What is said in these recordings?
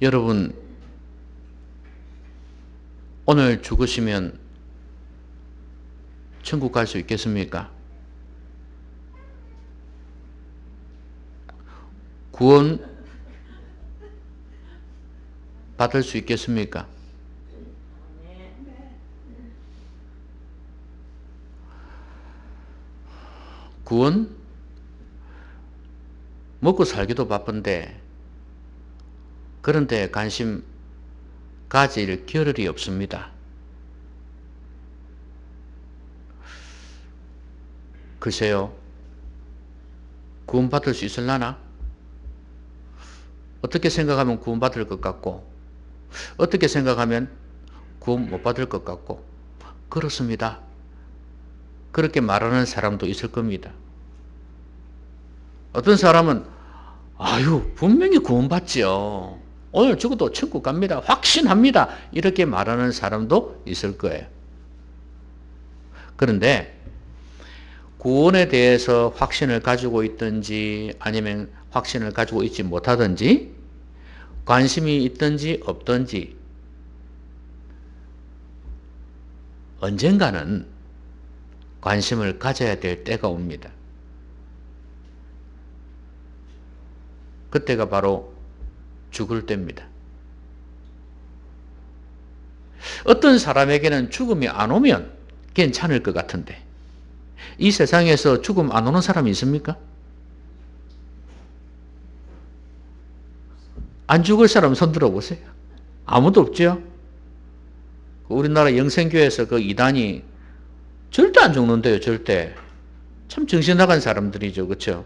여러분, 오늘 죽으시면 천국 갈 수 있겠습니까? 구원 받을 수 있겠습니까? 구원? 먹고 살기도 바쁜데 그런데 관심 가질 겨를이 없습니다. 글쎄요, 구원받을 수 있을라나? 어떻게 생각하면 구원받을 것 같고 어떻게 생각하면 구원 못 받을 것 같고 그렇습니다. 그렇게 말하는 사람도 있을 겁니다. 어떤 사람은 아유 분명히 구원받지요. 오늘 죽어도 천국 갑니다. 확신합니다. 이렇게 말하는 사람도 있을 거예요. 그런데 구원에 대해서 확신을 가지고 있든지 아니면 확신을 가지고 있지 못하든지 관심이 있든지 없든지 언젠가는 관심을 가져야 될 때가 옵니다. 그때가 바로 죽을 때입니다. 어떤 사람에게는 죽음이 안 오면 괜찮을 것 같은데 이 세상에서 죽음 안 오는 사람이 있습니까? 안 죽을 사람 손 들어보세요. 아무도 없죠? 우리나라 영생교회에서 그 이단이 절대 안 죽는데요, 절대. 참 정신 나간 사람들이죠, 그렇죠?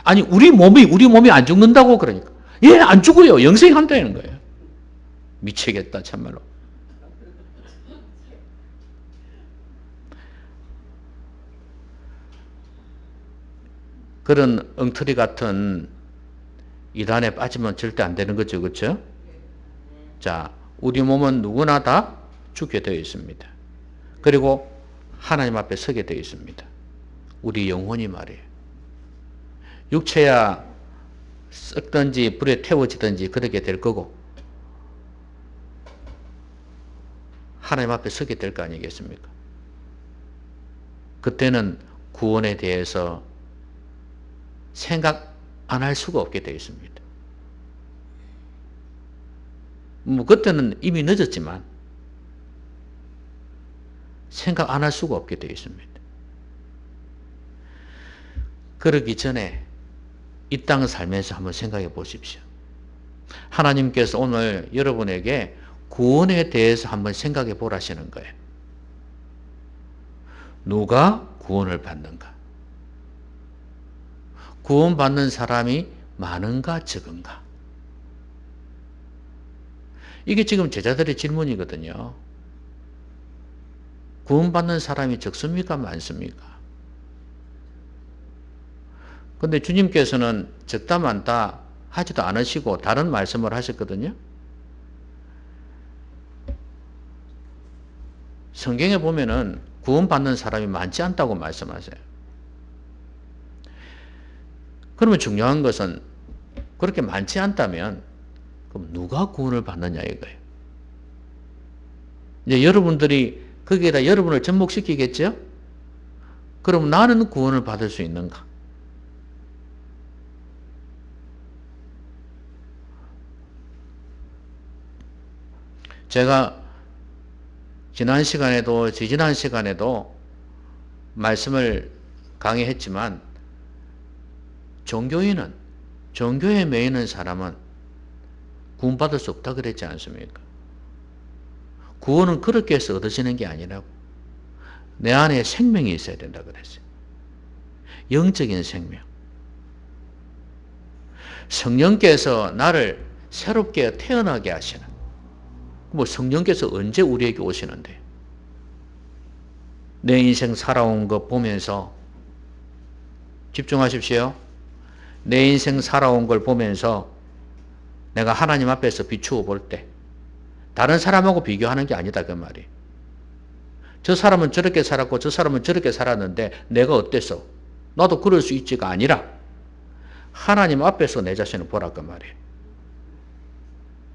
아니 우리 몸이 안 죽는다고 그러니까 예, 안 죽어요, 영생한다는 거예요. 미치겠다 참말로. 그런 엉터리 같은 이단에 빠지면 절대 안 되는 거죠, 그렇죠? 자, 우리 몸은 누구나 다 죽게 되어 있습니다. 그리고 하나님 앞에 서게 되어 있습니다. 우리 영혼이 말이에요. 육체야 썩든지 불에 태워지든지 그렇게 될 거고 하나님 앞에 서게 될 거 아니겠습니까? 그때는 구원에 대해서 생각 안 할 수가 없게 되어 있습니다. 뭐 그때는 이미 늦었지만 생각 안 할 수가 없게 되어 있습니다. 그러기 전에 이 땅을 살면서 한번 생각해 보십시오. 하나님께서 오늘 여러분에게 구원에 대해서 한번 생각해 보라시는 거예요. 누가 구원을 받는가? 구원받는 사람이 많은가 적은가? 이게 지금 제자들의 질문이거든요. 구원받는 사람이 적습니까? 많습니까? 근데 주님께서는 적다 많다 하지도 않으시고 다른 말씀을 하셨거든요. 성경에 보면은 구원받는 사람이 많지 않다고 말씀하세요. 그러면 중요한 것은 그렇게 많지 않다면 그럼 누가 구원을 받느냐 이거예요. 이제 여러분들이 거기에다 여러분을 접목시키겠죠? 그럼 나는 구원을 받을 수 있는가? 제가 지난 시간에도 지지난 시간에도 말씀을 강의했지만 종교인은 종교에 매이는 사람은 구원받을 수 없다 그랬지 않습니까? 구원은 그렇게 해서 얻어지는 게 아니라고. 내 안에 생명이 있어야 된다 그랬어요. 영적인 생명. 성령께서 나를 새롭게 태어나게 하시는. 뭐 성령께서 언제 우리에게 오시는데? 내 인생 살아온 거 보면서 집중하십시오. 내 인생 살아온 걸 보면서 내가 하나님 앞에서 비추어 볼 때 다른 사람하고 비교하는 게 아니다 그 말이. 저 사람은 저렇게 살았고 저 사람은 저렇게 살았는데 내가 어땠어? 나도 그럴 수 있지가 아니라 하나님 앞에서 내 자신을 보라 그 말이에요.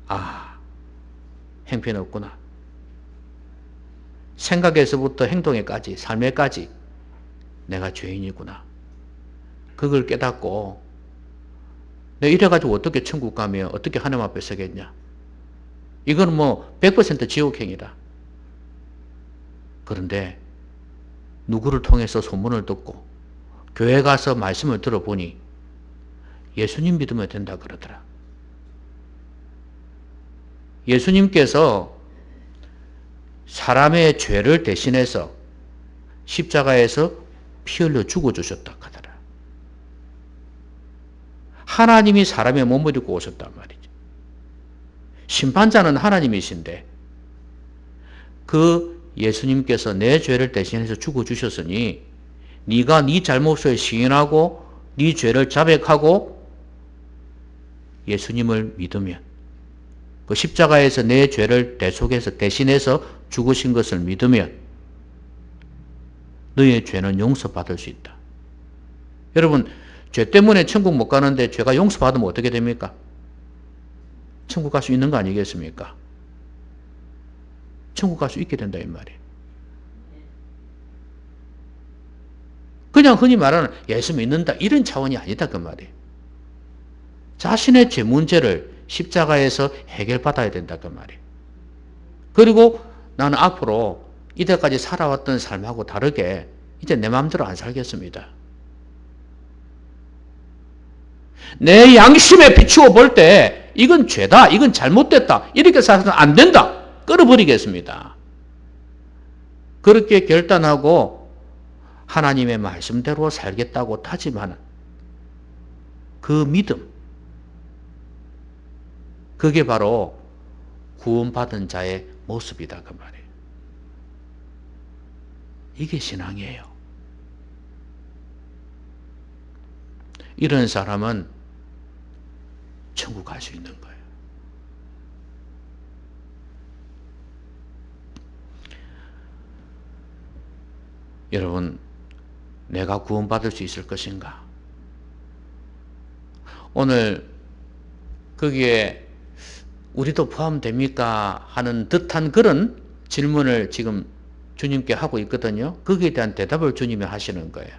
아, 행편없구나. 생각에서부터 행동에까지, 삶에까지 내가 죄인이구나. 그걸 깨닫고 내가 이래가지고 어떻게 천국 가며 어떻게 하나님 앞에 서겠냐. 이건 뭐 100% 지옥행이다. 그런데 누구를 통해서 소문을 듣고 교회 가서 말씀을 들어보니 예수님 믿으면 된다 그러더라. 예수님께서 사람의 죄를 대신해서 십자가에서 피 흘려 죽어주셨다 하더라. 하나님이 사람의 몸을 입고 오셨단 말이죠. 심판자는 하나님이신데 그 예수님께서 내 죄를 대신해서 죽어주셨으니 네가 네 잘못을 시인하고 네 죄를 자백하고 예수님을 믿으면 그 십자가에서 내 죄를 대속해서 대신해서 죽으신 것을 믿으면 너의 죄는 용서받을 수 있다. 여러분, 죄 때문에 천국 못 가는데 죄가 용서받으면 어떻게 됩니까? 천국 갈 수 있는 거 아니겠습니까? 천국 갈 수 있게 된다 이 말이에요. 그냥 흔히 말하는 예수 믿는다 이런 차원이 아니다 그 말이에요. 자신의 죄 문제를 십자가에서 해결받아야 된다 그 말이에요. 그리고 나는 앞으로 이때까지 살아왔던 삶하고 다르게 이제 내 마음대로 안 살겠습니다. 내 양심에 비추어 볼 때 이건 죄다, 이건 잘못됐다, 이렇게 살아서는 안 된다, 끊어버리겠습니다. 그렇게 결단하고 하나님의 말씀대로 살겠다고 다짐하는 그 믿음, 그게 바로 구원받은 자의 모습이다 그 말이에요. 이게 신앙이에요. 이런 사람은 천국 갈 수 있는 거예요. 여러분, 내가 구원받을 수 있을 것인가? 오늘 거기에 우리도 포함됩니까? 하는 듯한 그런 질문을 지금 주님께 하고 있거든요. 거기에 대한 대답을 주님이 하시는 거예요.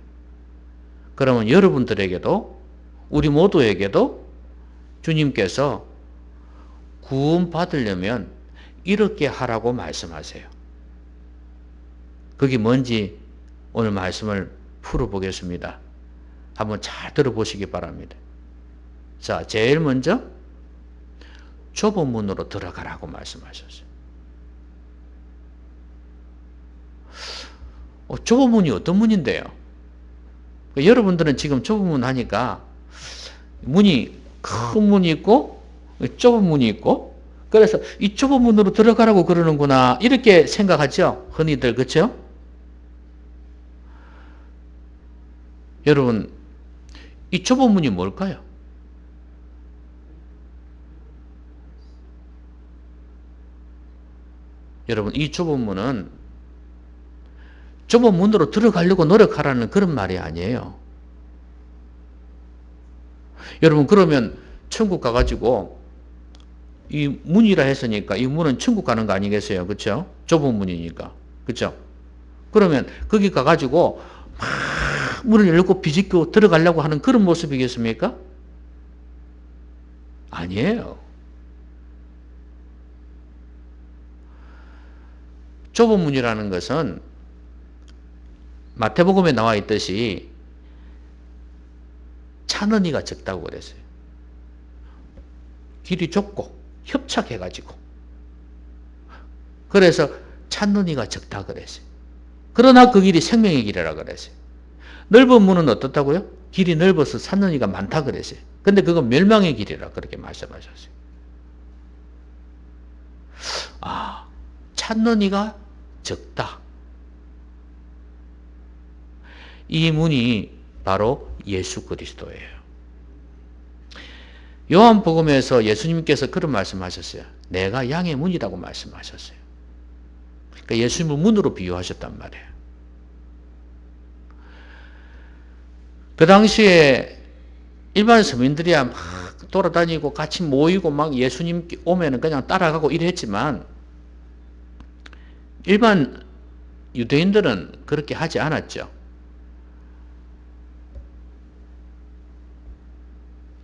그러면 여러분들에게도 우리 모두에게도 주님께서 구원받으려면 이렇게 하라고 말씀하세요. 그게 뭔지 오늘 말씀을 풀어보겠습니다. 한번 잘 들어보시기 바랍니다. 자, 제일 먼저 좁은 문으로 들어가라고 말씀하셨어요. 좁은 문이 어떤 문인데요? 여러분들은 지금 좁은 문 하니까 문이 큰 문이 있고 좁은 문이 있고 그래서 이 좁은 문으로 들어가라고 그러는구나 이렇게 생각하죠? 흔히들 그렇죠? 여러분, 이 좁은 문이 뭘까요? 여러분, 이 좁은 문은 좁은 문으로 들어가려고 노력하라는 그런 말이 아니에요. 여러분, 그러면 천국 가가지고 이 문이라 했으니까 이 문은 천국 가는 거 아니겠어요? 그렇죠? 좁은 문이니까. 그렇죠? 그러면 거기 가가지고 막 문을 열고 비집고 들어가려고 하는 그런 모습이겠습니까? 아니에요. 좁은 문이라는 것은 마태복음에 나와 있듯이 차는 이가 적다고 그랬어요. 길이 좁고 협착해가지고 그래서 찾는 이가 적다 그랬어요. 그러나 그 길이 생명의 길이라 그랬어요. 넓은 문은 어떻다고요? 길이 넓어서 찾는 이가 많다 그랬어요. 근데 그건 멸망의 길이라 그렇게 말씀하셨어요. 아, 찾는 이가 적다. 이 문이 바로 예수 그리스도예요. 요한복음에서 예수님께서 그런 말씀하셨어요. 내가 양의 문이라고 말씀하셨어요. 그러니까 예수님을 문으로 비유하셨단 말이에요. 그 당시에 일반 서민들이야 막 돌아다니고 같이 모이고 막 예수님 오면은 그냥 따라가고 이랬지만 일반 유대인들은 그렇게 하지 않았죠.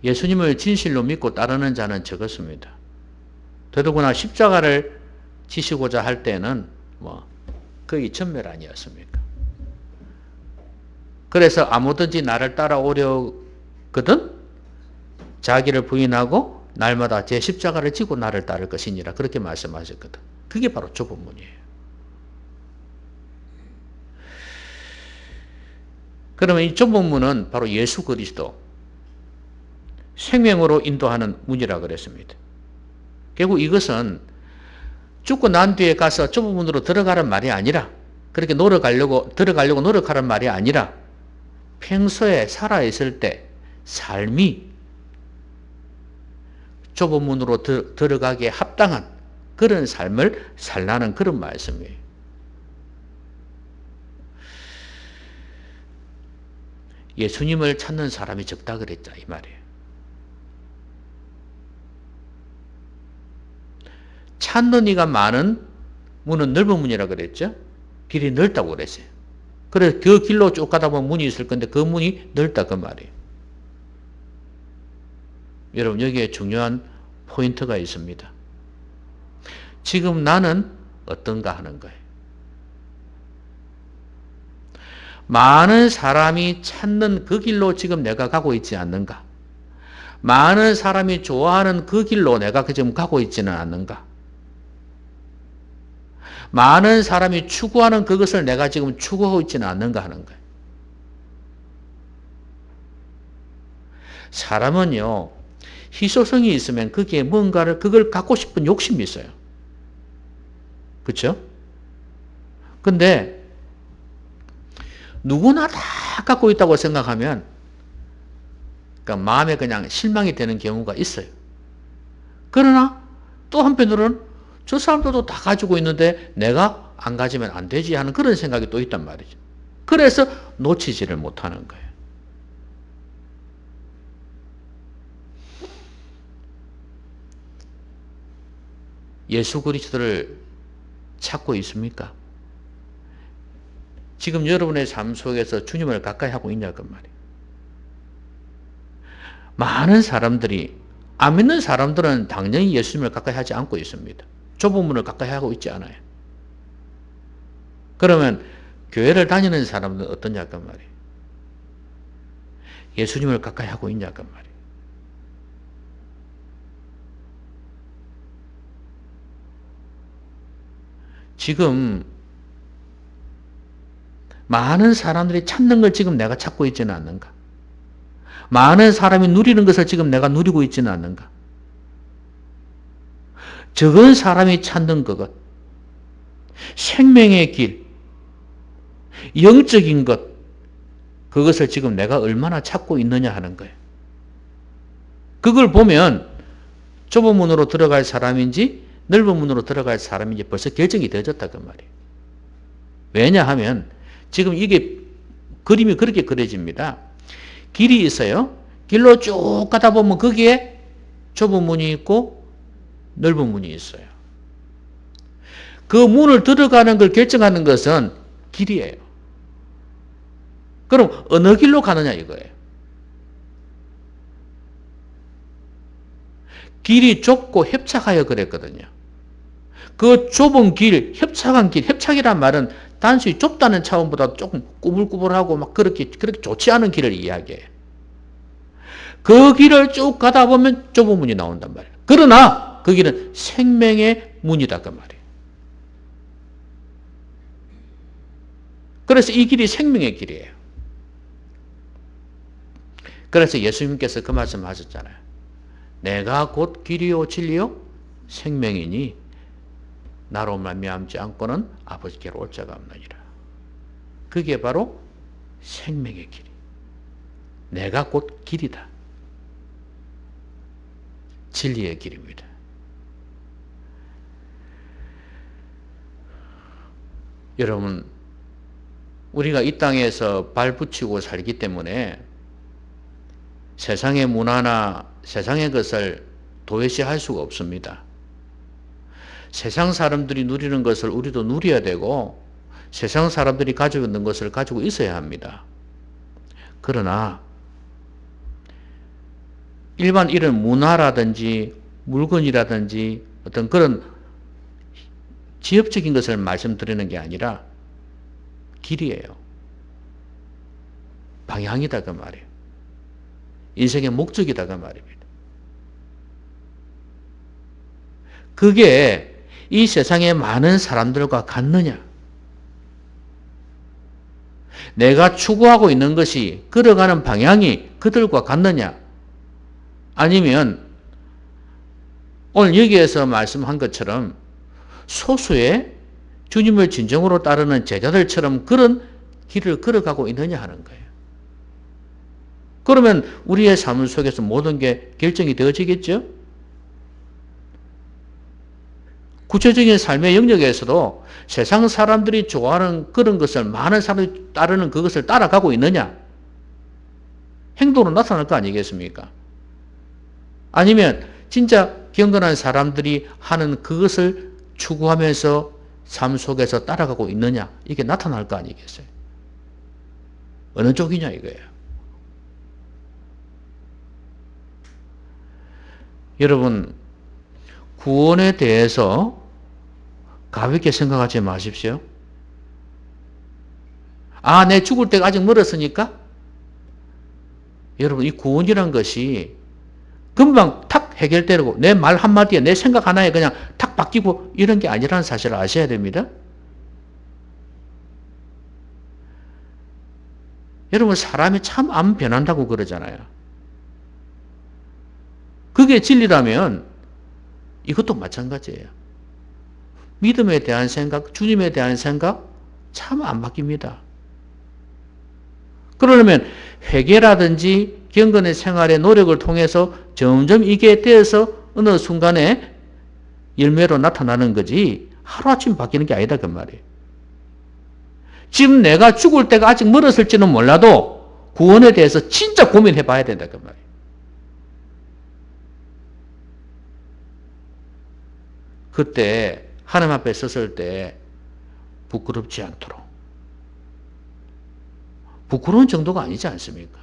예수님을 진실로 믿고 따르는 자는 적었습니다. 더더구나 십자가를 지시고자 할 때는 뭐 거의 전멸 아니었습니까? 그래서 아무든지 나를 따라오려거든 자기를 부인하고 날마다 제 십자가를 지고 나를 따를 것이니라 그렇게 말씀하셨거든. 그게 바로 좁은 문이에요. 그러면 이 좁은 문은 바로 예수 그리스도 생명으로 인도하는 문이라 그랬습니다. 결국 이것은 죽고 난 뒤에 가서 좁은 문으로 들어가는 말이 아니라 그렇게 들어가려고 노력하는 말이 아니라 평소에 살아있을 때 삶이 좁은 문으로 들어가기에 합당한 그런 삶을 살라는 그런 말씀이에요. 예수님을 찾는 사람이 적다 그랬자 이 말이에요. 찾는 이가 많은 문은 넓은 문이라 그랬죠. 길이 넓다고 그랬어요. 그래서 그 길로 쭉 가다 보면 문이 있을 건데 그 문이 넓다 그 말이에요. 여러분 여기에 중요한 포인트가 있습니다. 지금 나는 어떤가 하는 거예요. 많은 사람이 찾는 그 길로 지금 내가 가고 있지 않는가? 많은 사람이 좋아하는 그 길로 내가 지금 가고 있지는 않는가? 많은 사람이 추구하는 그것을 내가 지금 추구하고 있지는 않는가 하는 거예요. 사람은요, 희소성이 있으면 거기에 뭔가를, 그걸 갖고 싶은 욕심이 있어요. 그렇죠? 근데 누구나 다 갖고 있다고 생각하면 그러니까 마음에 그냥 실망이 되는 경우가 있어요. 그러나 또 한편으로는 저 사람들도 다 가지고 있는데 내가 안 가지면 안 되지 하는 그런 생각이 또 있단 말이죠. 그래서 놓치지를 못하는 거예요. 예수 그리스도를 찾고 있습니까? 지금 여러분의 삶 속에서 주님을 가까이 하고 있냐 그 말이에요. 많은 사람들이 안 믿는 사람들은 당연히 예수님을 가까이 하지 않고 있습니다. 좁은 문을 가까이 하고 있지 않아요. 그러면 교회를 다니는 사람들은 어떠냐 그 말이에요. 예수님을 가까이 하고 있냐 그 말이에요. 지금 많은 사람들이 찾는 걸 지금 내가 찾고 있지는 않는가? 많은 사람이 누리는 것을 지금 내가 누리고 있지는 않는가? 적은 사람이 찾는 그것, 생명의 길, 영적인 것, 그것을 지금 내가 얼마나 찾고 있느냐 하는 거예요. 그걸 보면 좁은 문으로 들어갈 사람인지 넓은 문으로 들어갈 사람인지 벌써 결정이 되어졌다 그 말이에요. 왜냐하면 지금 이게 그림이 그렇게 그려집니다. 길이 있어요. 길로 쭉 가다 보면 거기에 좁은 문이 있고 넓은 문이 있어요. 그 문을 들어가는 걸 결정하는 것은 길이에요. 그럼 어느 길로 가느냐 이거예요. 길이 좁고 협착하여 그랬거든요. 그 좁은 길, 협착한 길, 협착이란 말은 단순히 좁다는 차원보다 조금 꾸불꾸불하고 막 그렇게 좋지 않은 길을 이야기해요. 그 길을 쭉 가다 보면 좁은 문이 나온단 말이에요. 그러나 그 길은 생명의 문이다 그 말이에요. 그래서 이 길이 생명의 길이에요. 그래서 예수님께서 그 말씀 하셨잖아요. 내가 곧 길이요 진리요 생명이니 나로 말미암지 않고는 아버지께로 올 자가 없느니라. 그게 바로 생명의 길이. 내가 곧 길이다. 진리의 길입니다. 여러분, 우리가 이 땅에서 발 붙이고 살기 때문에 세상의 문화나 세상의 것을 도외시할 수가 없습니다. 세상 사람들이 누리는 것을 우리도 누려야 되고 세상 사람들이 가지고 있는 것을 가지고 있어야 합니다. 그러나 일반 이런 문화라든지 물건이라든지 어떤 그런 지엽적인 것을 말씀드리는 게 아니라 길이에요. 방향이다 그 말이에요. 인생의 목적이다 그 말입니다. 그게 이 세상의 많은 사람들과 같느냐? 내가 추구하고 있는 것이 걸어가는 방향이 그들과 같느냐? 아니면 오늘 여기에서 말씀한 것처럼 소수의 주님을 진정으로 따르는 제자들처럼 그런 길을 걸어가고 있느냐 하는 거예요. 그러면 우리의 삶 속에서 모든 게 결정이 되어지겠죠? 구체적인 삶의 영역에서도 세상 사람들이 좋아하는 그런 것을 많은 사람들이 따르는 그것을 따라가고 있느냐? 행동으로 나타날 거 아니겠습니까? 아니면 진짜 경건한 사람들이 하는 그것을 추구하면서 삶 속에서 따라가고 있느냐? 이게 나타날 거 아니겠어요? 어느 쪽이냐 이거예요. 여러분, 구원에 대해서 가볍게 생각하지 마십시오. 아, 내 죽을 때가 아직 멀었으니까? 여러분, 이 구원이란 것이 금방 탁 해결되고 내 말 한마디에 내 생각 하나에 그냥 탁 바뀌고 이런 게 아니라는 사실을 아셔야 됩니다. 여러분, 사람이 참 안 변한다고 그러잖아요. 그게 진리라면 이것도 마찬가지예요. 믿음에 대한 생각, 주님에 대한 생각 참 안 바뀝니다. 그러려면 회개라든지 경건의 생활의 노력을 통해서 점점 이게 되어서 어느 순간에 열매로 나타나는 거지 하루아침 바뀌는 게 아니다 그 말이에요. 지금 내가 죽을 때가 아직 멀었을지는 몰라도 구원에 대해서 진짜 고민해 봐야 된다 그 말이에요. 그때 하나님 앞에 섰을 때 부끄럽지 않도록. 부끄러운 정도가 아니지 않습니까?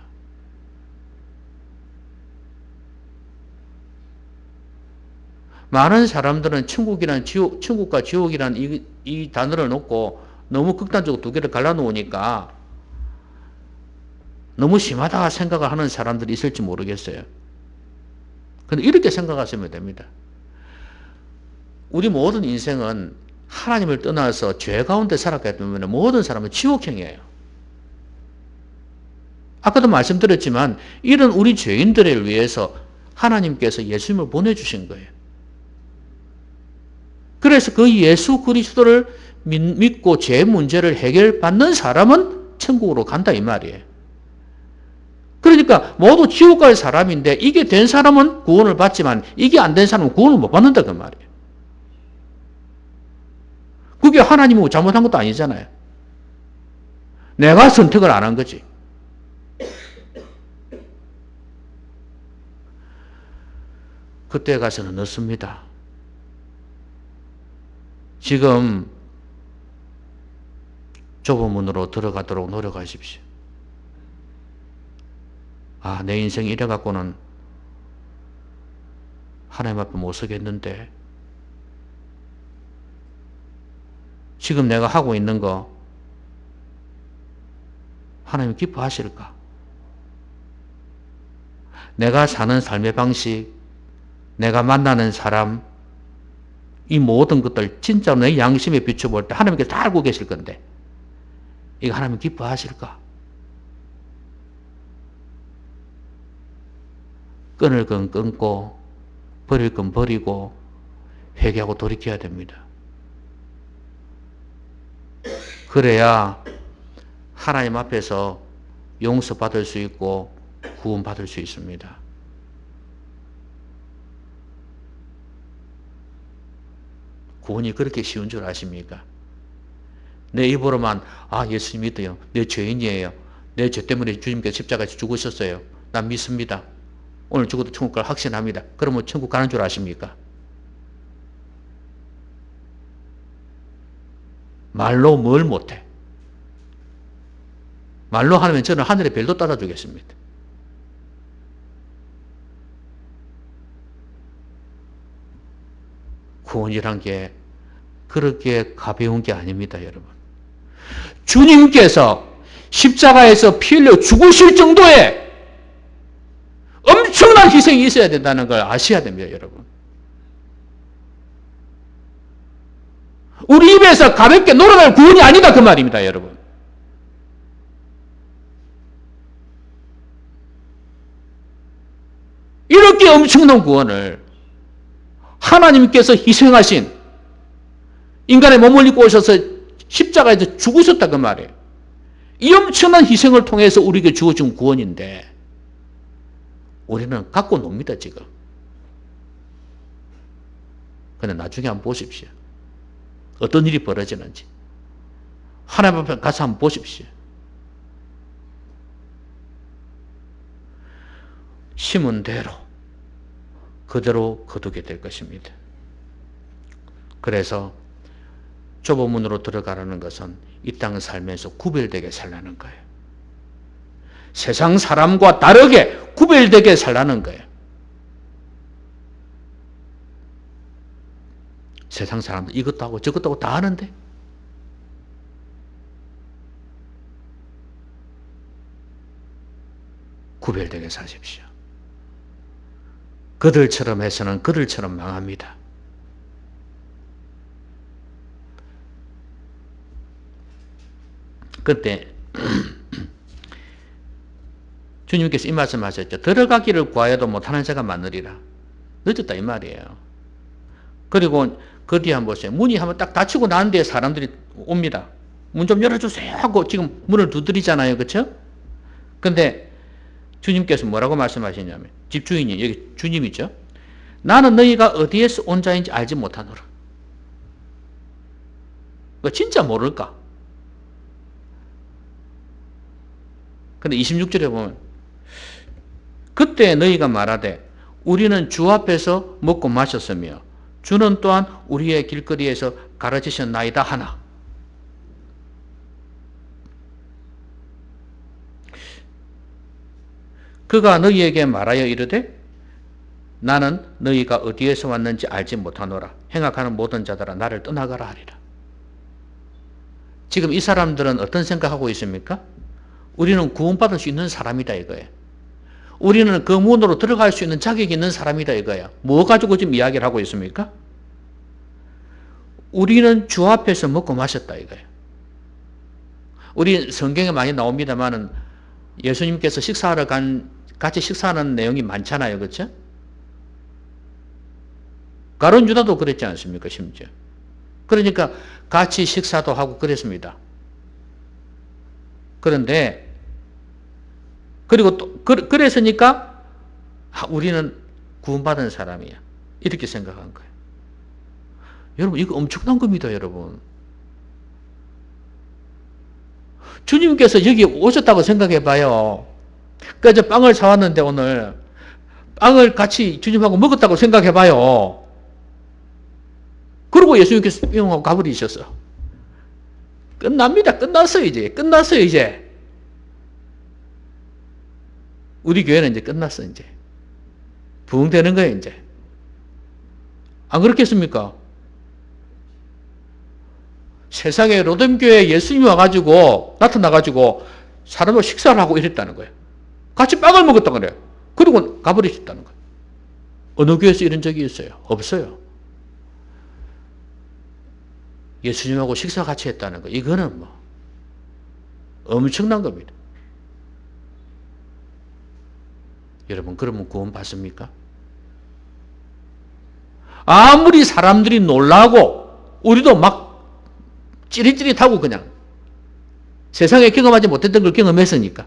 많은 사람들은 천국이란 지옥, 천국과 지옥이란 이 단어를 놓고 너무 극단적으로 두 개를 갈라놓으니까 너무 심하다 생각을 하는 사람들이 있을지 모르겠어요. 근데 이렇게 생각하시면 됩니다. 우리 모든 인생은 하나님을 떠나서 죄 가운데 살았기 때문에 모든 사람은 지옥형이에요. 아까도 말씀드렸지만 이런 우리 죄인들을 위해서 하나님께서 예수님을 보내주신 거예요. 그래서 그 예수 그리스도를 믿고 죄 문제를 해결받는 사람은 천국으로 간다 이 말이에요. 그러니까 모두 지옥 갈 사람인데 이게 된 사람은 구원을 받지만 이게 안 된 사람은 구원을 못 받는다 그 말이에요. 그게 하나님이 잘못한 것도 아니잖아요. 내가 선택을 안 한 거지. 그때 가서는 늦습니다. 지금 좁은 문으로 들어가도록 노력하십시오. 아, 내 인생이 이래갖고는 하나님 앞에 못 서겠는데 지금 내가 하고 있는 거 하나님 기뻐하실까? 내가 사는 삶의 방식, 내가 만나는 사람, 이 모든 것들 진짜로 내 양심에 비춰볼 때 하나님께서 다 알고 계실 건데 이거 하나님 기뻐하실까? 끊을 건 끊고 버릴 건 버리고 회개하고 돌이켜야 됩니다. 그래야 하나님 앞에서 용서받을 수 있고 구원받을 수 있습니다. 구원이 그렇게 쉬운 줄 아십니까? 내 입으로만 예수님 믿어요. 내 죄인이에요. 내 죄 때문에 주님께서 십자가에서 죽으셨어요. 난 믿습니다. 오늘 죽어도 천국 갈 확신합니다. 그러면 천국 가는 줄 아십니까? 말로 뭘 못해? 말로 하면 저는 하늘의 별도 따라주겠습니다. 구원이란 게 그렇게 가벼운 게 아닙니다, 여러분. 주님께서 십자가에서 피 흘려 죽으실 정도의 엄청난 희생이 있어야 된다는 걸 아셔야 됩니다, 여러분. 우리 입에서 가볍게 놀아날 구원이 아니다, 그 말입니다, 여러분. 이렇게 엄청난 구원을 하나님께서 희생하신 인간의 몸을 입고 오셔서 십자가에서 죽으셨다 그 말이에요. 이 엄청난 희생을 통해서 우리에게 주어진 구원인데 우리는 갖고 놉니다 지금. 근데 나중에 한번 보십시오. 어떤 일이 벌어지는지. 하나님 앞에 가서 한번 보십시오. 심은 대로 그대로 거두게 될 것입니다. 그래서 좁은 문으로 들어가라는 것은 이 땅 살면서 구별되게 살라는 거예요. 세상 사람과 다르게 구별되게 살라는 거예요. 세상 사람들 이것도 하고 저것도 하고 다 하는데 구별되게 사십시오. 그들처럼 해서는 그들처럼 망합니다. 그때 주님께서 이 말씀 하셨죠. 들어가기를 구하여도 못하는 자가 많으리라. 늦었다 이 말이에요. 그리고 그 뒤에 한번 보세요. 문이 한번 딱 닫히고 난 뒤에 사람들이 옵니다. 문 좀 열어주세요 하고 지금 문을 두드리잖아요. 그렇죠? 근데 주님께서 뭐라고 말씀하시냐면 집주인이 여기 주님이죠. 나는 너희가 어디에서 온 자인지 알지 못하노라. 진짜 모를까? 근데 26절에 보면 그때 너희가 말하되 우리는 주 앞에서 먹고 마셨으며 주는 또한 우리의 길거리에서 가르치셨나이다 하나. 그가 너희에게 말하여 이르되 나는 너희가 어디에서 왔는지 알지 못하노라. 행악하는 모든 자들아 나를 떠나가라 하리라. 지금 이 사람들은 어떤 생각하고 있습니까? 우리는 구원받을 수 있는 사람이다 이거예요. 우리는 그 문으로 들어갈 수 있는 자격이 있는 사람이다 이거예요. 뭐 가지고 지금 이야기를 하고 있습니까? 우리는 주 앞에서 먹고 마셨다 이거예요. 우리 성경에 많이 나옵니다만은 예수님께서 같이 식사하는 내용이 많잖아요. 그렇죠? 가룟 유다도 그랬지 않습니까? 심지어. 그러니까 같이 식사도 하고 그랬습니다. 그런데 그리고 또 그랬으니까 우리는 구원받은 사람이야. 이렇게 생각한 거예요. 여러분 이거 엄청난 겁니다. 여러분. 주님께서 여기 오셨다고 생각해 봐요. 그래서 빵을 사왔는데 오늘 빵을 같이 주님하고 먹었다고 생각해 봐요. 그리고 예수님께서 뿅하고 가버리셨어. 끝납니다. 끝났어요 이제. 끝났어요 이제. 우리 교회는 이제 끝났어 이제. 부흥되는 거예요 이제. 안 그렇겠습니까? 세상에 로뎀교회에 예수님이 와가지고 나타나가지고 사람과 식사를 하고 이랬다는 거예요. 같이 빵을 먹었다 그래요. 그리고 가버리셨다는 거예요. 어느 교회에서 이런 적이 있어요? 없어요. 예수님하고 식사 같이 했다는 거 이거는 뭐 엄청난 겁니다. 여러분 그러면 구원 받습니까? 아무리 사람들이 놀라고 우리도 막 찌릿찌릿하고 그냥 세상에 경험하지 못했던 걸 경험했으니까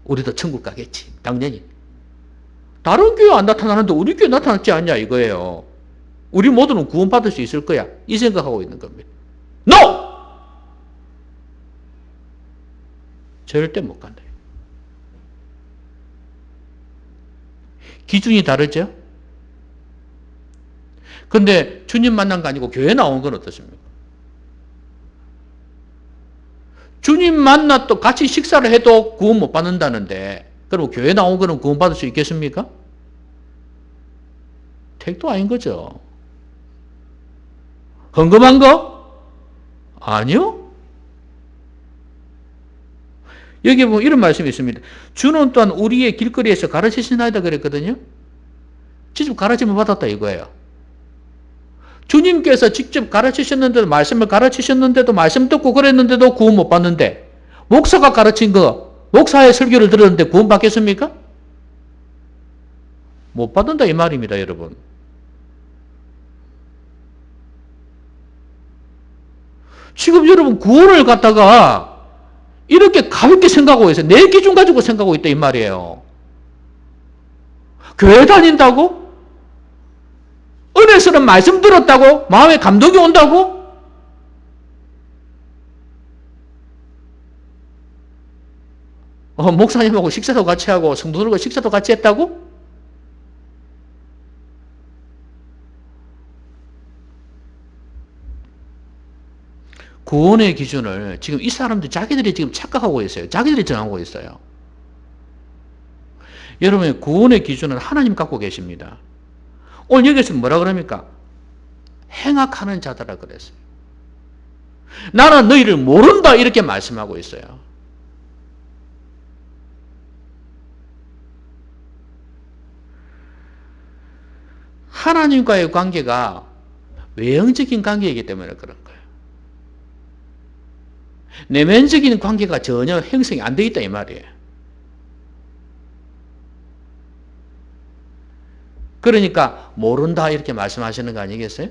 우리도 천국 가겠지. 당연히. 다른 교회 안 나타나는데 우리 교회 나타났지 않냐 이거예요. 우리 모두는 구원받을 수 있을 거야. 이 생각하고 있는 겁니다. NO! 절대 못 간다. 기준이 다르죠? 근데 주님 만난 거 아니고 교회 나온 건 어떻습니까? 주님 만나 또 같이 식사를 해도 구원 못 받는다는데, 그럼 교회 나온 거는 구원 받을 수 있겠습니까? 택도 아닌 거죠. 헌금한 거? 아니요. 여기 보면 이런 말씀이 있습니다. 주는 또한 우리의 길거리에서 가르치시나이다 그랬거든요. 직접 가르침을 받았다 이거예요. 주님께서 직접 가르치셨는데도, 말씀을 가르치셨는데도, 말씀 듣고 그랬는데도 구원 못 받는데, 목사가 가르친 거, 목사의 설교를 들었는데 구원 받겠습니까? 못 받는다 이 말입니다, 여러분. 지금 여러분 구원을 갖다가 이렇게 가볍게 생각하고 있어요. 내 기준 가지고 생각하고 있다 이 말이에요. 교회 다닌다고? 은혜스러운 말씀 들었다고? 마음에 감동이 온다고? 목사님하고 식사도 같이 하고 성도들과 식사도 같이 했다고? 구원의 기준을 지금 이 사람들 자기들이 지금 착각하고 있어요. 자기들이 정하고 있어요. 여러분의 구원의 기준은 하나님 갖고 계십니다. 오늘 여기서 뭐라 그럽니까? 행악하는 자들라 그랬어요. 나는 너희를 모른다 이렇게 말씀하고 있어요. 하나님과의 관계가 외형적인 관계이기 때문에 그런 거예요. 내면적인 관계가 전혀 형성이 안 돼 있다 이 말이에요. 그러니까 모른다 이렇게 말씀하시는 거 아니겠어요?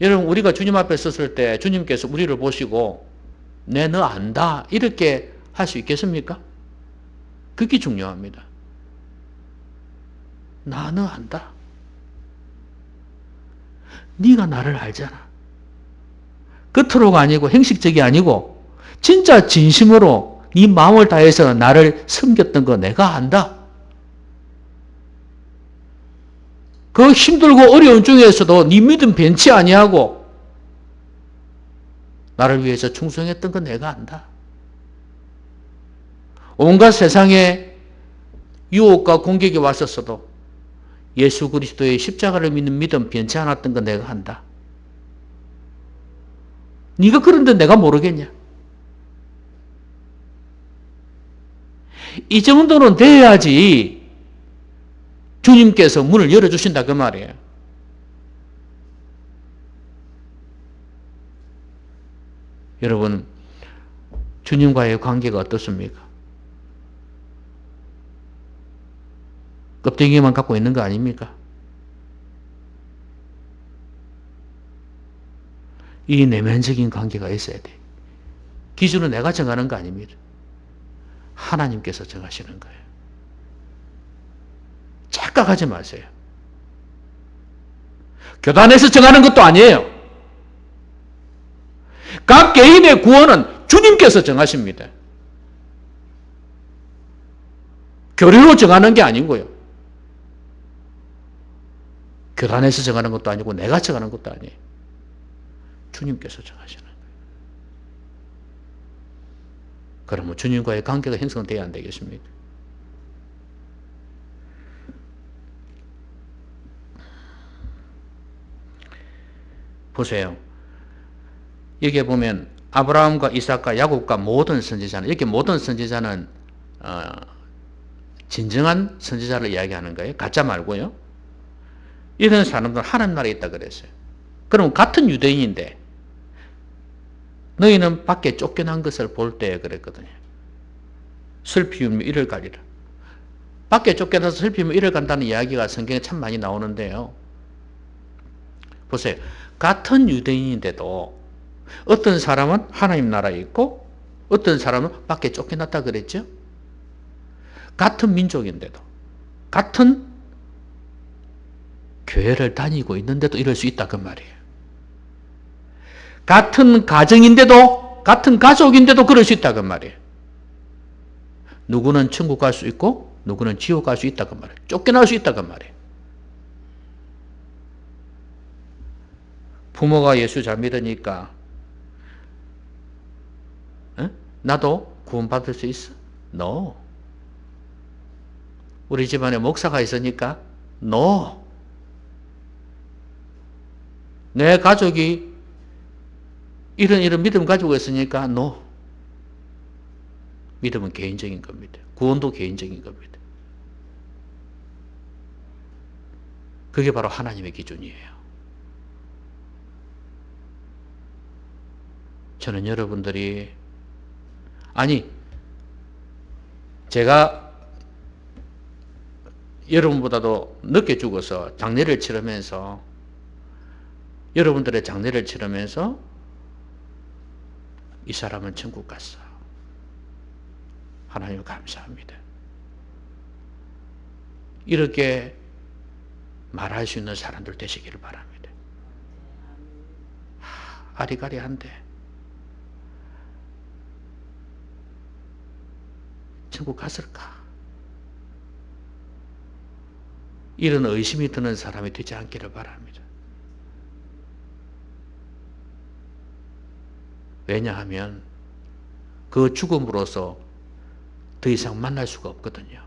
여러분 우리가 주님 앞에 섰을 때 주님께서 우리를 보시고 내 너 안다 이렇게 할 수 있겠습니까? 그게 중요합니다. 나 너 안다. 네가 나를 알잖아. 겉으로가 아니고 형식적이 아니고 진짜 진심으로 네 마음을 다해서 나를 섬겼던 거 내가 안다. 그 힘들고 어려운 중에서도 네 믿음 변치 아니하고 나를 위해서 충성했던 거 내가 안다. 온갖 세상에 유혹과 공격이 왔었어도 예수 그리스도의 십자가를 믿는 믿음 변치 않았던 거 내가 안다. 네가 그런데 내가 모르겠냐? 이 정도는 돼야지 주님께서 문을 열어주신다 그 말이에요. 여러분 주님과의 관계가 어떻습니까? 껍데기만 갖고 있는 거 아닙니까? 이 내면적인 관계가 있어야 돼. 기준은 내가 정하는 거 아닙니다. 하나님께서 정하시는 거예요. 착각하지 마세요. 교단에서 정하는 것도 아니에요. 각 개인의 구원은 주님께서 정하십니다. 교리로 정하는 게 아니고요. 교단에서 정하는 것도 아니고 내가 정하는 것도 아니에요. 주님께서 정하시는 거예요. 그러면 주님과의 관계가 형성돼야 안 되겠습니까? 보세요. 여기에 보면 아브라함과 이삭과 야곱과 모든 선지자는, 이렇게 모든 선지자는 진정한 선지자를 이야기하는 거예요. 가짜 말고요. 이런 사람들은 하나님 나라에 있다 그랬어요. 그럼 같은 유대인인데 너희는 밖에 쫓겨난 것을 볼 때 그랬거든요. 슬피우며 이를 가리라. 밖에 쫓겨나서 슬피우며 이를 간다는 이야기가 성경에 참 많이 나오는데요. 보세요. 같은 유대인인데도 어떤 사람은 하나님 나라에 있고 어떤 사람은 밖에 쫓겨났다 그랬죠. 같은 민족인데도 같은 교회를 다니고 있는데도 이럴 수 있다 그 말이에요. 같은 가정인데도 같은 가족인데도 그럴 수 있다 그 말이에요. 누구는 천국 갈 수 있고 누구는 지옥 갈 수 있다고 말해. 쫓겨날 수 있다고 말해. 부모가 예수 잘 믿으니까 나도 구원받을 수 있어? No. 우리 집안에 목사가 있으니까? No. 내 가족이 이런 믿음 가지고 있으니까? No. 믿음은 개인적인 겁니다. 구원도 개인적인 겁니다. 그게 바로 하나님의 기준이에요. 저는 여러분들이 제가 여러분보다도 늦게 죽어서 장례를 치르면서 여러분들의 장례를 치르면서 이 사람은 천국 갔어. 하나님 감사합니다. 이렇게 말할 수 있는 사람들 되시기를 바랍니다. 아리가리한데 천국 갔을까? 이런 의심이 드는 사람이 되지 않기를 바랍니다. 왜냐하면 그 죽음으로써 더 이상 만날 수가 없거든요.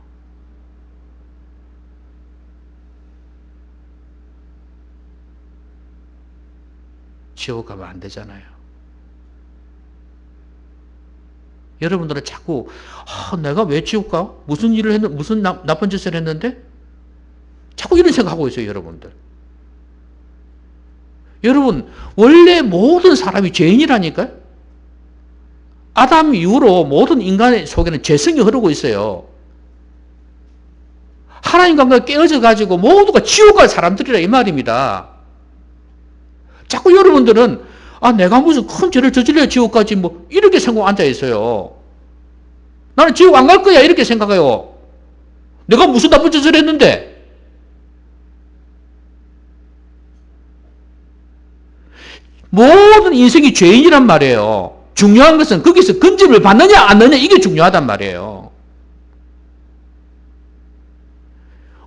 지옥 가면 안 되잖아요. 여러분들은 자꾸 내가 왜 지옥 가? 무슨 일을 했는데, 무슨 나쁜 짓을 했는데? 자꾸 이런 생각하고 있어요, 여러분들. 여러분, 원래 모든 사람이 죄인이라니까요? 아담 이후로 모든 인간의 속에는 죄성이 흐르고 있어요. 하나님과 깨어져 가지고 모두가 지옥 갈 사람들이라 이 말입니다. 자꾸 여러분들은 내가 무슨 큰 죄를 저질러야 지옥 가지 이렇게 생각하고 앉아 있어요. 나는 지옥 안 갈 거야 이렇게 생각해요. 내가 무슨 나쁜 짓을 했는데. 모든 인생이 죄인이란 말이에요. 중요한 것은 거기서 건짐을 받느냐 안 받느냐 이게 중요하단 말이에요.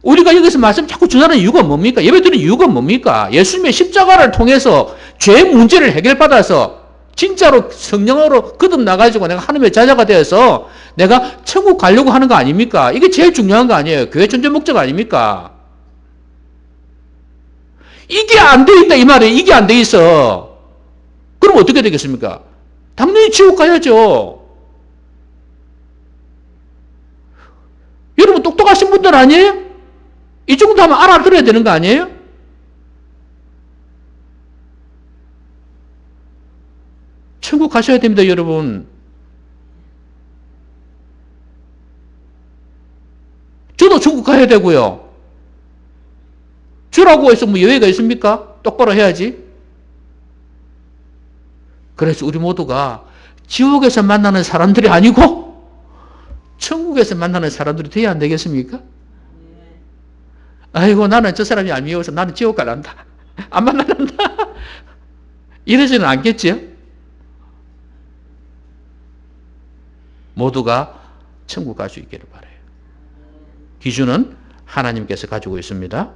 우리가 여기서 말씀 자꾸 전하는 이유가 뭡니까? 예배드리는 이유가 뭡니까? 예수님의 십자가를 통해서 죄 문제를 해결받아서 진짜로 성령으로 거듭나가지고 내가 하나님의 자녀가 되어서 내가 천국 가려고 하는 거 아닙니까? 이게 제일 중요한 거 아니에요? 교회 존재 목적 아닙니까? 이게 안 돼 있다 이 말이에요. 이게 안 돼 있어. 그럼 어떻게 되겠습니까? 당연히 지옥 가야죠. 여러분 똑똑하신 분들 아니에요? 이 정도 하면 알아들어야 되는 거 아니에요? 천국 가셔야 됩니다, 여러분. 저도 천국 가야 되고요. 주라고 해서 예외가 있습니까? 똑바로 해야지. 그래서 우리 모두가 지옥에서 만나는 사람들이 아니고 천국에서 만나는 사람들이 돼야 안 되겠습니까? 아이고 나는 저 사람이 안 미워서 나는 지옥 갈란다. 안 만나란다. 이러지는 않겠지요? 모두가 천국 갈 수 있기를 바라요. 기준은 하나님께서 가지고 있습니다.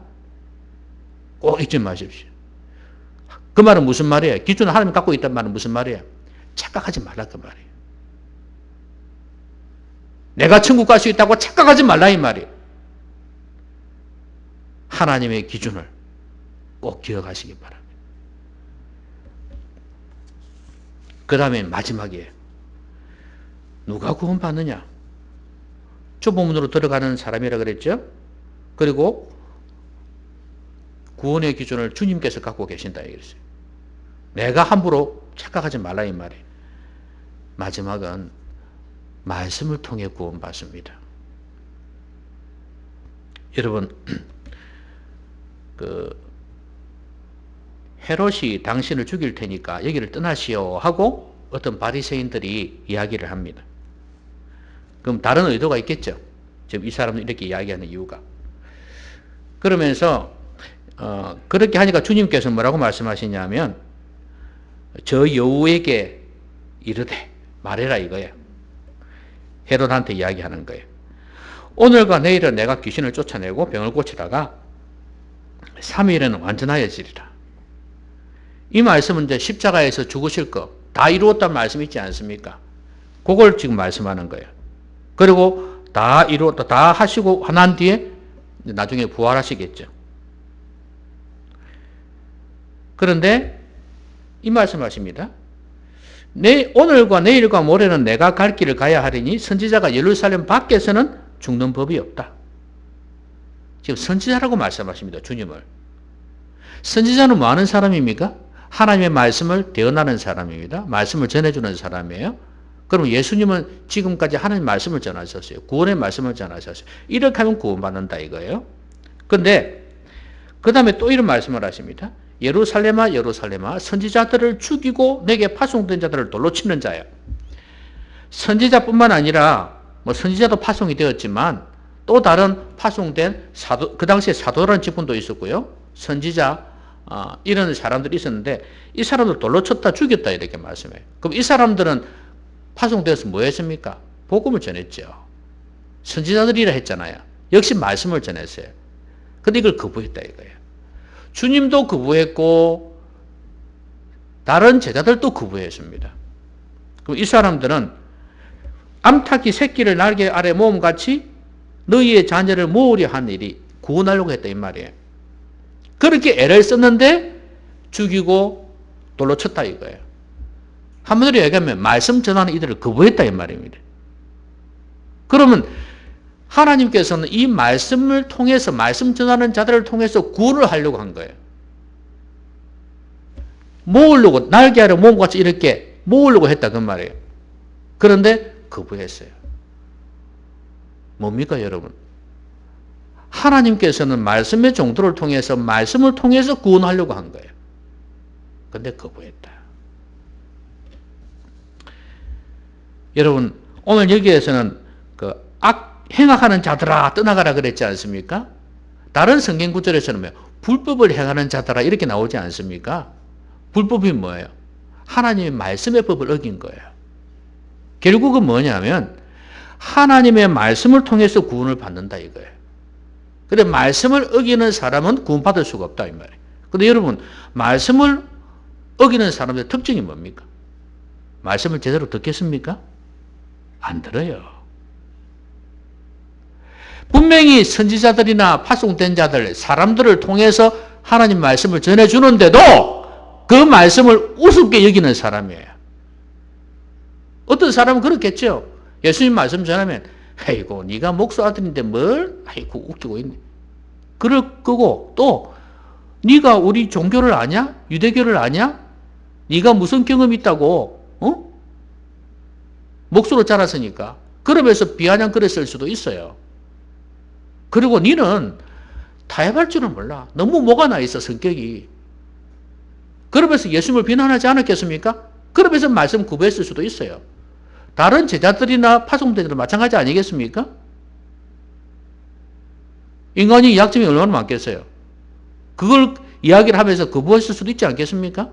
꼭 잊지 마십시오. 그 말은 무슨 말이에요? 기준을 하나님 갖고 있다는 말은 무슨 말이에요? 착각하지 말라 그 말이에요. 내가 천국 갈 수 있다고 착각하지 말라 이 말이에요. 하나님의 기준을 꼭 기억하시기 바랍니다. 그 다음에 마지막이에요. 누가 구원받느냐? 좁은 들어가는 사람이라 그랬죠? 그리고 구원의 기준을 주님께서 갖고 계신다 이랬어요. 내가 함부로 착각하지 말라 이 말이에요. 마지막은 말씀을 통해 구원받습니다. 여러분 헤롯이 당신을 죽일 테니까 여기를 떠나시오 하고 어떤 바리새인들이 이야기를 합니다. 그럼 다른 의도가 있겠죠. 지금 이 사람은 이렇게 이야기하는 이유가. 그러면서 그렇게 하니까 주님께서 뭐라고 말씀하시냐면 저 여우에게 이르되 말해라 이거예요. 헤롯한테 이야기하는 거예요. 오늘과 내일은 내가 귀신을 쫓아내고 병을 고치다가 3일에는 완전하여지리라. 이 말씀은 이제 십자가에서 죽으실 거 다 이루었다는 말씀 있지 않습니까? 그걸 지금 말씀하는 거예요. 그리고 다 이루었다, 다 하시고 난 뒤에 나중에 부활하시겠죠. 그런데 이 말씀하십니다. 오늘과 내일과 모레는 내가 갈 길을 가야 하리니 선지자가 예루살렘 밖에서는 죽는 법이 없다. 지금 선지자라고 말씀하십니다. 주님을. 선지자는 뭐 하는 사람입니까? 하나님의 말씀을 대언하는 사람입니다. 말씀을 전해주는 사람이에요. 그럼 예수님은 지금까지 하나님의 말씀을 전하셨어요. 구원의 말씀을 전하셨어요. 이렇게 하면 구원받는다 이거예요. 그런데 그 다음에 또 이런 말씀을 하십니다. 예루살렘아 예루살렘아 선지자들을 죽이고 내게 파송된 자들을 돌로 치는 자야. 선지자뿐만 아니라 뭐 선지자도 파송이 되었지만 또 다른 파송된 사도, 그 당시에 사도라는 직분도 있었고요. 선지자 이런 사람들이 있었는데 이 사람들 돌로 쳤다 죽였다 이렇게 말씀해요. 그럼 이 사람들은 파송되어서 뭐 했습니까? 복음을 전했죠. 선지자들이라 했잖아요. 역시 말씀을 전했어요. 근데 이걸 거부했다 이거예요. 주님도 거부했고 다른 제자들도 거부했습니다. 그럼 이 사람들은 암탉이 새끼를 날개 아래 모음같이 너희의 자녀를 모으려 한 일이 구원하려고 했다 이 말이에요. 그렇게 애를 썼는데 죽이고 돌로 쳤다 이거예요. 한마디로 얘기하면 말씀 전하는 이들을 거부했다 이 말입니다. 그러면 하나님께서는 이 말씀을 통해서 말씀 전하는 자들을 통해서 구원을 하려고 한 거예요. 모으려고 날개 아래 모음같이 이렇게 모으려고 했다 그 말이에요. 그런데 거부했어요. 뭡니까 여러분? 하나님께서는 말씀의 종도를 통해서 말씀을 통해서 구원하려고 한 거예요. 그런데 거부했다. 여러분 오늘 여기에서는 행악하는 자들아 떠나가라 그랬지 않습니까? 다른 성경 구절에서는 불법을 행하는 자들아 이렇게 나오지 않습니까? 불법이 뭐예요? 하나님의 말씀의 법을 어긴 거예요. 결국은 뭐냐면 하나님의 말씀을 통해서 구원을 받는다 이거예요. 그런데 말씀을 어기는 사람은 구원받을 수가 없다 이 말이에요. 그런데 여러분 말씀을 어기는 사람들의 특징이 뭡니까? 말씀을 제대로 듣겠습니까? 안 들어요. 분명히 선지자들이나 파송된 자들, 사람들을 통해서 하나님 말씀을 전해주는데도 그 말씀을 우습게 여기는 사람이에요. 어떤 사람은 그렇겠죠. 예수님 말씀 전하면 아이고 네가 목수 아들인데 뭘 아이고 웃기고 있네. 그럴 거고 또 네가 우리 종교를 아냐? 유대교를 아냐? 네가 무슨 경험이 있다고 목수로 자랐으니까 그러면서 비아냥거렸을 수도 있어요. 그리고 니는 타협할 줄은 몰라. 너무 뭐가 나 있어 성격이. 그러면서 예수님을 비난하지 않았겠습니까? 그러면서 말씀 구부했을 수도 있어요. 다른 제자들이나 파송되들은 마찬가지 아니겠습니까? 인간이 약점이 얼마나 많겠어요. 그걸 이야기를 하면서 거부했을 수도 있지 않겠습니까?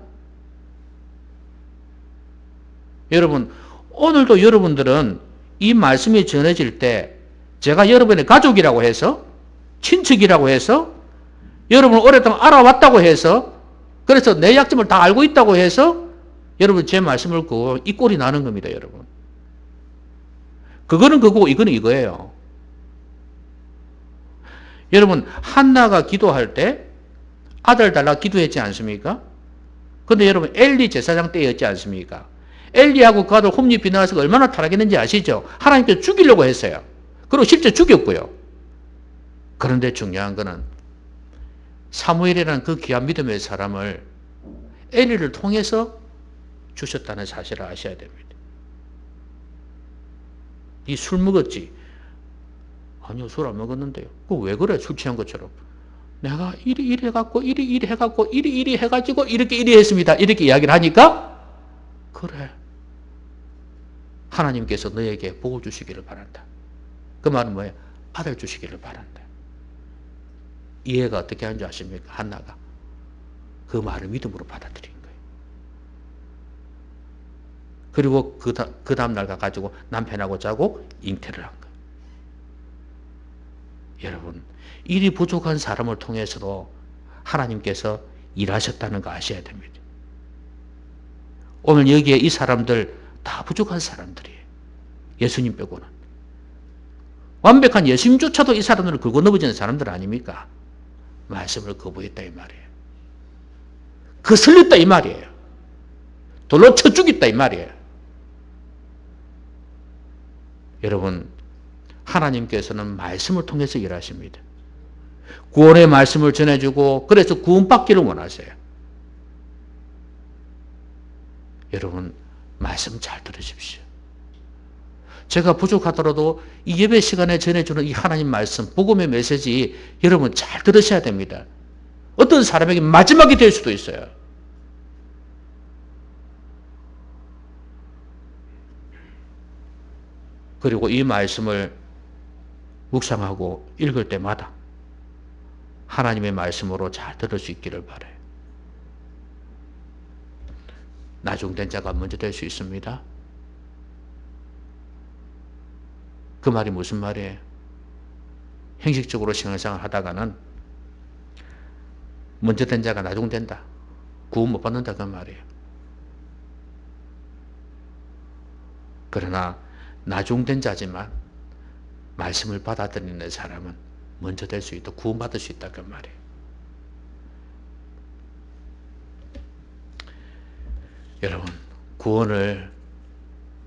여러분 오늘도 여러분들은 이 말씀이 전해질 때 제가 여러분의 가족이라고 해서 친척이라고 해서 여러분을 오랫동안 알아왔다고 해서 그래서 내 약점을 다 알고 있다고 해서 여러분 제 말씀을 그 이 꼴이 나는 겁니다 여러분. 그거는 그거고 이거는 이거예요. 여러분 한나가 기도할 때 아들 달라 기도했지 않습니까? 그런데 여러분 엘리 제사장 때였지 않습니까? 엘리하고 그 아들 홈리 비나가스가 얼마나 타락했는지 아시죠? 하나님께서 죽이려고 했어요. 그리고 실제 죽였고요. 그런데 중요한 거는 사무엘이라는 그 귀한 믿음의 사람을 엘리를 통해서 주셨다는 사실을 아셔야 됩니다. 니 술 먹었지? 아니요, 술 안 먹었는데요. 그거 왜 그래? 술 취한 것처럼. 내가 이리 해갖고, 이리 해갖고, 이리 해가지고, 이렇게 했습니다. 이렇게 이야기를 하니까, 그래. 하나님께서 너에게 복을 주시기를 바란다. 그 말은 뭐예요? 아들 주시기를 바란다. 이해가 어떻게 하는지 아십니까? 한나가. 그 말을 믿음으로 받아들인 거예요. 그리고 그 다음 날 가가지고 남편하고 자고 잉태를 한 거예요. 여러분, 일이 부족한 사람을 통해서도 하나님께서 일하셨다는 거 아셔야 됩니다. 오늘 여기에 이 사람들 다 부족한 사람들이에요. 예수님 빼고는. 완벽한 예수님조차도 이 사람들을 긁어 넘어지는 사람들 아닙니까? 말씀을 거부했다 이 말이에요. 거슬렸다 이 말이에요. 돌로 쳐 죽였다 이 말이에요. 여러분, 하나님께서는 말씀을 통해서 일하십니다. 구원의 말씀을 전해주고 그래서 구원받기를 원하세요. 여러분, 말씀 잘 들으십시오. 제가 부족하더라도 이 예배 시간에 전해주는 이 하나님 말씀, 복음의 메시지 여러분 잘 들으셔야 됩니다. 어떤 사람에게 마지막이 될 수도 있어요. 그리고 이 말씀을 묵상하고 읽을 때마다 하나님의 말씀으로 잘 들을 수 있기를 바라요. 나중된 자가 먼저 될 수 있습니다. 그 말이 무슨 말이에요? 형식적으로 신앙생활 하다가는 먼저 된 자가 나중된다. 구원 못 받는다 그 말이에요. 그러나 나중된 자지만 말씀을 받아들이는 사람은 먼저 될 수 있다. 구원받을 수 있다 그 말이에요. 여러분, 구원을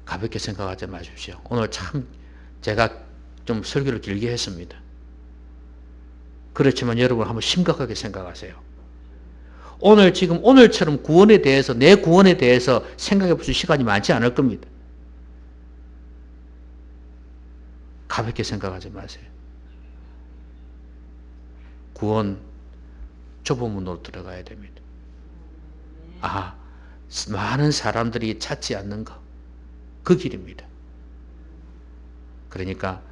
가볍게 생각하지 마십시오. 오늘 참 제가 좀 설교를 길게 했습니다. 그렇지만 여러분 한번 심각하게 생각하세요. 오늘 지금 오늘처럼 구원에 대해서, 내 구원에 대해서 생각해 보실 시간이 많지 않을 겁니다. 가볍게 생각하지 마세요. 구원 좁은 문으로 들어가야 됩니다. 많은 사람들이 찾지 않는 것, 그 길입니다. 그러니까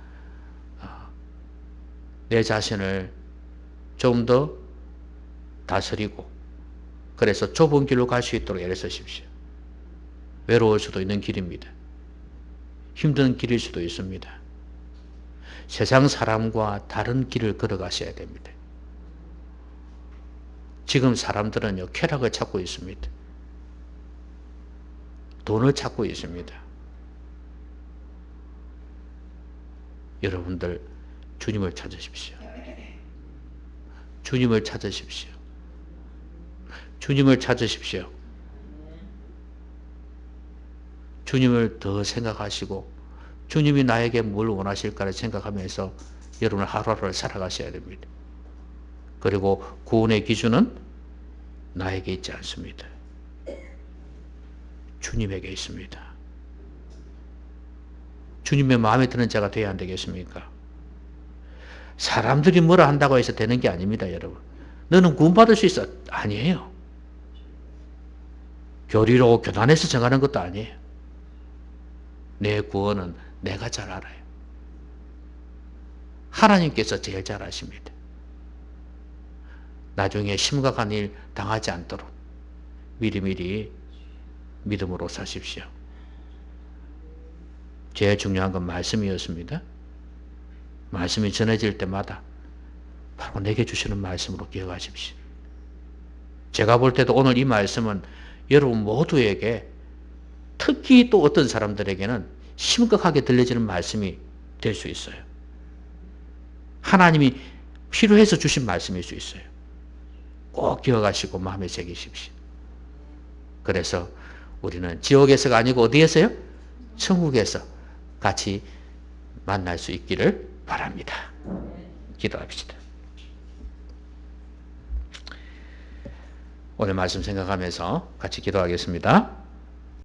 내 자신을 좀 더 다스리고 그래서 좁은 길로 갈 수 있도록 애를 쓰십시오. 외로울 수도 있는 길입니다. 힘든 길일 수도 있습니다. 세상 사람과 다른 길을 걸어가셔야 됩니다. 지금 사람들은요, 쾌락을 찾고 있습니다. 돈을 찾고 있습니다. 여러분들 주님을 찾으십시오. 주님을 찾으십시오. 주님을 찾으십시오. 주님을 더 생각하시고 주님이 나에게 뭘 원하실까를 생각하면서 여러분 하루하루를 살아가셔야 됩니다. 그리고 구원의 기준은 나에게 있지 않습니다. 주님에게 있습니다. 주님의 마음에 드는 자가 되어야 안 되겠습니까? 사람들이 뭐라 한다고 해서 되는 게 아닙니다, 여러분. 너는 구원받을 수 있어. 아니에요. 교리로 교단에서 정하는 것도 아니에요. 내 구원은 내가 잘 알아요. 하나님께서 제일 잘 아십니다. 나중에 심각한 일 당하지 않도록 미리미리 믿음으로 사십시오. 제일 중요한 건 말씀이었습니다. 말씀이 전해질 때마다 바로 내게 주시는 말씀으로 기억하십시오. 제가 볼 때도 오늘 이 말씀은 여러분 모두에게 특히 또 어떤 사람들에게는 심각하게 들려지는 말씀이 될 수 있어요. 하나님이 필요해서 주신 말씀일 수 있어요. 꼭 기억하시고 마음에 새기십시오. 그래서 우리는 지옥에서가 아니고 어디에서요? 천국에서 같이 만날 수 있기를 바랍니다. 기도합시다. 오늘 말씀 생각하면서 같이 기도하겠습니다.